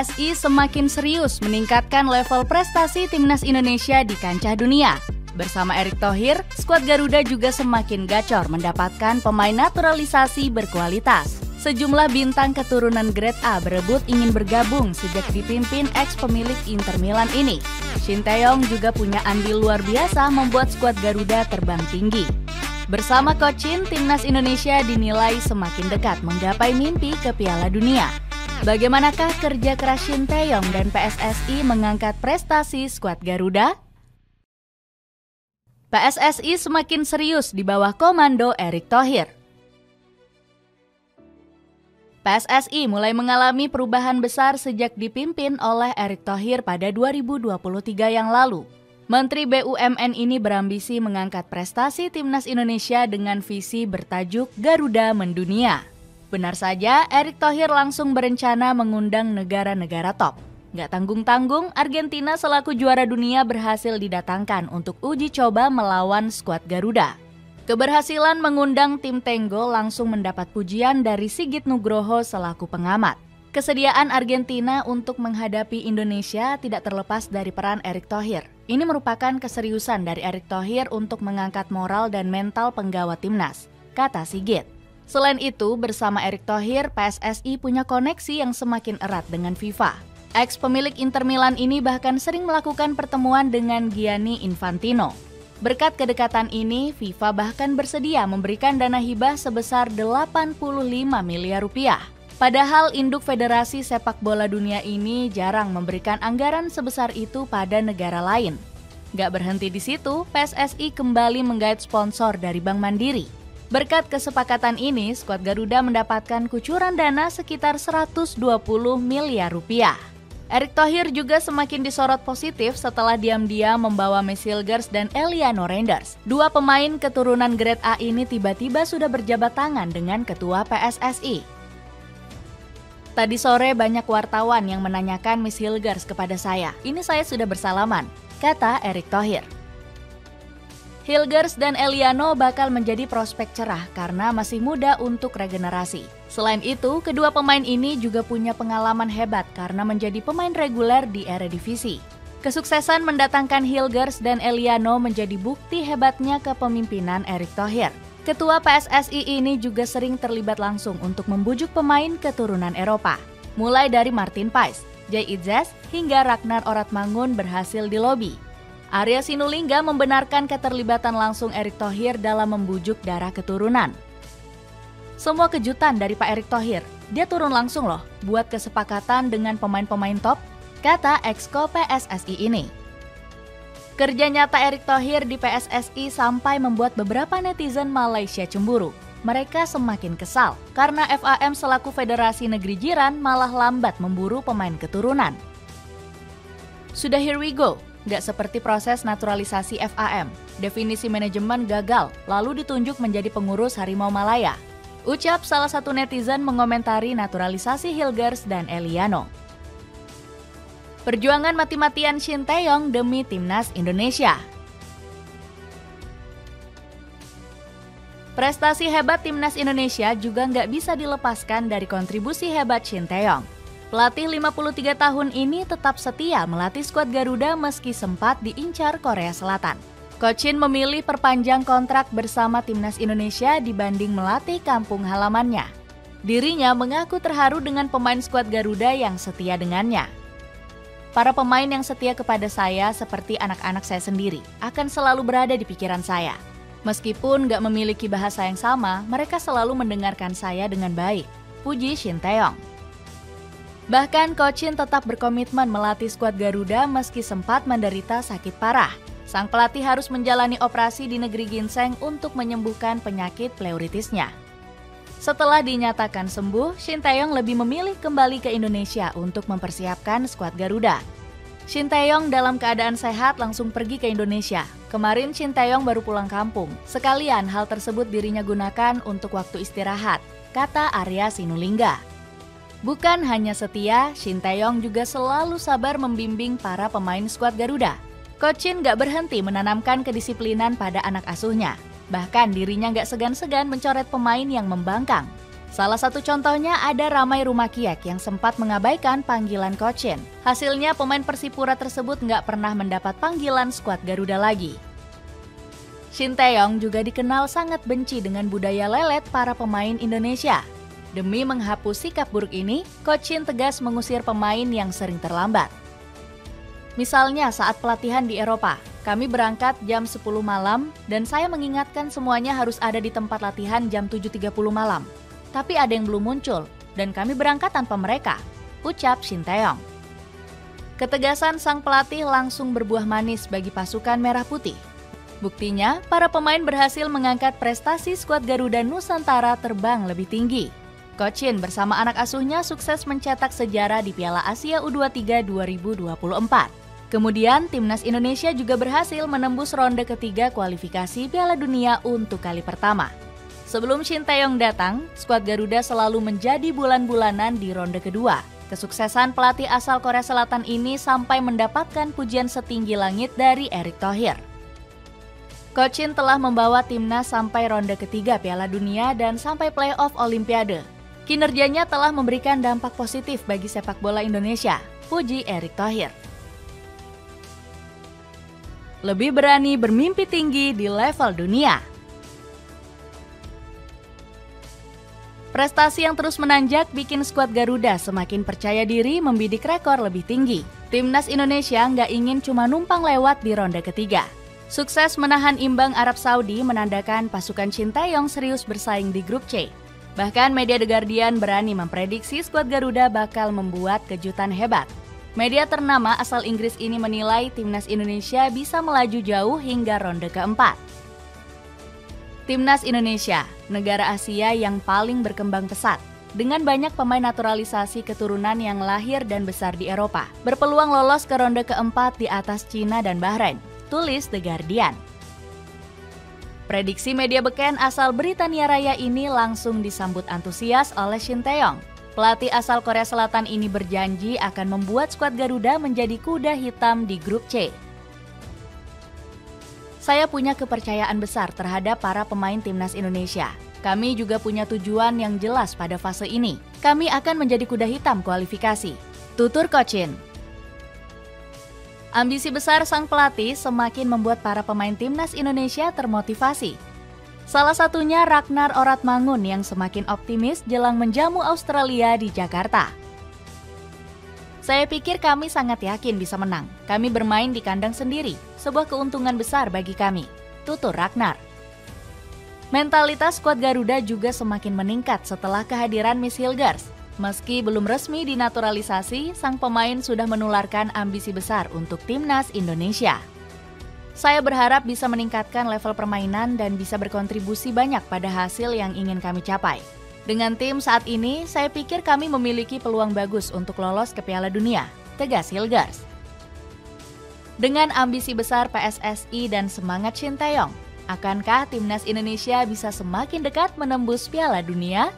PSSI semakin serius meningkatkan level prestasi timnas Indonesia di kancah dunia. Bersama Erick Thohir, skuad Garuda juga semakin gacor mendapatkan pemain naturalisasi berkualitas. Sejumlah bintang keturunan Grade A berebut ingin bergabung sejak dipimpin ex-pemilik Inter Milan ini. Shin Tae-yong juga punya andil luar biasa membuat skuad Garuda terbang tinggi. Bersama Coach Shin, timnas Indonesia dinilai semakin dekat menggapai mimpi ke Piala Dunia. Bagaimanakah kerja keras Shin Tae-yong dan PSSI mengangkat prestasi skuad Garuda? PSSI semakin serius di bawah komando Erick Thohir. PSSI mulai mengalami perubahan besar sejak dipimpin oleh Erick Thohir pada 2023 yang lalu. Menteri BUMN ini berambisi mengangkat prestasi timnas Indonesia dengan visi bertajuk Garuda Mendunia. Benar saja, Erick Thohir langsung berencana mengundang negara-negara top. Nggak tanggung-tanggung, Argentina selaku juara dunia berhasil didatangkan untuk uji coba melawan skuad Garuda. Keberhasilan mengundang tim Tenggo langsung mendapat pujian dari Sigit Nugroho selaku pengamat. Kesediaan Argentina untuk menghadapi Indonesia tidak terlepas dari peran Erick Thohir. Ini merupakan keseriusan dari Erick Thohir untuk mengangkat moral dan mental penggawa timnas, kata Sigit. Selain itu, bersama Erick Thohir, PSSI punya koneksi yang semakin erat dengan FIFA. Ex-pemilik Inter Milan ini bahkan sering melakukan pertemuan dengan Gianni Infantino. Berkat kedekatan ini, FIFA bahkan bersedia memberikan dana hibah sebesar 85 miliar rupiah. Padahal induk federasi sepak bola dunia ini jarang memberikan anggaran sebesar itu pada negara lain. Gak berhenti di situ, PSSI kembali menggait sponsor dari Bank Mandiri. Berkat kesepakatan ini, skuad Garuda mendapatkan kucuran dana sekitar 120 miliar rupiah. Erick Thohir juga semakin disorot positif setelah diam-diam membawa Messi Hilgers dan Eliano Reinders. Dua pemain keturunan Grade A ini tiba-tiba sudah berjabat tangan dengan ketua PSSI. Tadi sore banyak wartawan yang menanyakan Messi Hilgers kepada saya. Ini saya sudah bersalaman, kata Erick Thohir. Hilgers dan Eliano bakal menjadi prospek cerah karena masih muda untuk regenerasi. Selain itu, kedua pemain ini juga punya pengalaman hebat karena menjadi pemain reguler di Eredivisie. Kesuksesan mendatangkan Hilgers dan Eliano menjadi bukti hebatnya kepemimpinan Erick Thohir. Ketua PSSI ini juga sering terlibat langsung untuk membujuk pemain keturunan Eropa. Mulai dari Martin Paes, Jay Itzes, hingga Ragnar Oratmangun berhasil dilobi. Arya Sinulinga membenarkan keterlibatan langsung Erick Thohir dalam membujuk darah keturunan. Semua kejutan dari Pak Erick Thohir, dia turun langsung loh buat kesepakatan dengan pemain-pemain top, kata Exco PSSI ini. Kerja nyata Erick Thohir di PSSI sampai membuat beberapa netizen Malaysia cemburu. Mereka semakin kesal karena FAM selaku federasi negeri jiran malah lambat memburu pemain keturunan. Sudah here we go. Nggak seperti proses naturalisasi FAM, definisi manajemen gagal, lalu ditunjuk menjadi pengurus Harimau Malaya. Ucap salah satu netizen mengomentari naturalisasi Hilgers dan Eliano. Perjuangan mati-matian Shin Tae-yong demi timnas Indonesia. Prestasi hebat timnas Indonesia juga nggak bisa dilepaskan dari kontribusi hebat Shin Tae-yong. Pelatih 53 tahun ini tetap setia melatih skuad Garuda meski sempat diincar Korea Selatan. Coach Shin memilih perpanjang kontrak bersama timnas Indonesia dibanding melatih kampung halamannya. Dirinya mengaku terharu dengan pemain skuad Garuda yang setia dengannya. Para pemain yang setia kepada saya seperti anak-anak saya sendiri akan selalu berada di pikiran saya. Meskipun gak memiliki bahasa yang sama, mereka selalu mendengarkan saya dengan baik, puji Shin Tae-yong. Bahkan Coach Shin tetap berkomitmen melatih skuad Garuda meski sempat menderita sakit parah. Sang pelatih harus menjalani operasi di negeri ginseng untuk menyembuhkan penyakit pleuritisnya. Setelah dinyatakan sembuh, Shin Tae-yong lebih memilih kembali ke Indonesia untuk mempersiapkan skuad Garuda. Shin Tae-yong dalam keadaan sehat langsung pergi ke Indonesia. Kemarin Shin Tae-yong baru pulang kampung. Sekalian hal tersebut dirinya gunakan untuk waktu istirahat, kata Arya Sinulinga. Bukan hanya setia, Shin Tae-yong juga selalu sabar membimbing para pemain skuad Garuda. Coach Shin gak berhenti menanamkan kedisiplinan pada anak asuhnya. Bahkan dirinya gak segan-segan mencoret pemain yang membangkang. Salah satu contohnya ada Ramai Rumakiek yang sempat mengabaikan panggilan Coach Shin. Hasilnya pemain Persipura tersebut nggak pernah mendapat panggilan skuad Garuda lagi. Shin Tae-yong juga dikenal sangat benci dengan budaya lelet para pemain Indonesia. Demi menghapus sikap buruk ini, Coach Shin tegas mengusir pemain yang sering terlambat. Misalnya saat pelatihan di Eropa, kami berangkat jam 10 malam dan saya mengingatkan semuanya harus ada di tempat latihan jam 7.30 malam. Tapi ada yang belum muncul dan kami berangkat tanpa mereka, ucap Shin Tae-yong. Ketegasan sang pelatih langsung berbuah manis bagi pasukan Merah Putih. Buktinya, para pemain berhasil mengangkat prestasi skuad Garuda Nusantara terbang lebih tinggi. Coach Shin bersama anak asuhnya sukses mencetak sejarah di Piala Asia U23 2024. Kemudian, Timnas Indonesia juga berhasil menembus ronde ketiga kualifikasi Piala Dunia untuk kali pertama. Sebelum Shin Tae-yong datang, skuad Garuda selalu menjadi bulan-bulanan di ronde kedua. Kesuksesan pelatih asal Korea Selatan ini sampai mendapatkan pujian setinggi langit dari Erick Thohir. Coach Shin telah membawa timnas sampai ronde ketiga Piala Dunia dan sampai playoff Olimpiade. Kinerjanya telah memberikan dampak positif bagi sepak bola Indonesia, puji Erick Thohir. Lebih berani bermimpi tinggi di level dunia. Prestasi yang terus menanjak bikin skuad Garuda semakin percaya diri membidik rekor lebih tinggi. Timnas Indonesia nggak ingin cuma numpang lewat di ronde ketiga. Sukses menahan imbang Arab Saudi menandakan pasukan Shin Tae-yong serius bersaing di grup C. Bahkan media The Guardian berani memprediksi skuad Garuda bakal membuat kejutan hebat. Media ternama asal Inggris ini menilai Timnas Indonesia bisa melaju jauh hingga ronde keempat. Timnas Indonesia, negara Asia yang paling berkembang pesat, dengan banyak pemain naturalisasi keturunan yang lahir dan besar di Eropa, berpeluang lolos ke ronde keempat di atas Cina dan Bahrain, tulis The Guardian. Prediksi media beken asal Britania Raya ini langsung disambut antusias oleh Shin Tae-yong. Pelatih asal Korea Selatan ini berjanji akan membuat skuad Garuda menjadi kuda hitam di grup C. Saya punya kepercayaan besar terhadap para pemain Timnas Indonesia. Kami juga punya tujuan yang jelas pada fase ini. Kami akan menjadi kuda hitam kualifikasi, tutur Coach Shin. Ambisi besar sang pelatih semakin membuat para pemain Timnas Indonesia termotivasi. Salah satunya Ragnar Oratmangun yang semakin optimis jelang menjamu Australia di Jakarta. Saya pikir kami sangat yakin bisa menang. Kami bermain di kandang sendiri, sebuah keuntungan besar bagi kami, tutur Ragnar. Mentalitas skuad Garuda juga semakin meningkat setelah kehadiran Miss Hilgers. Meski belum resmi dinaturalisasi, sang pemain sudah menularkan ambisi besar untuk Timnas Indonesia. Saya berharap bisa meningkatkan level permainan dan bisa berkontribusi banyak pada hasil yang ingin kami capai. Dengan tim saat ini, saya pikir kami memiliki peluang bagus untuk lolos ke Piala Dunia, tegas Hilgers. Dengan ambisi besar PSSI dan semangat Shin Tae-yong, akankah Timnas Indonesia bisa semakin dekat menembus Piala Dunia?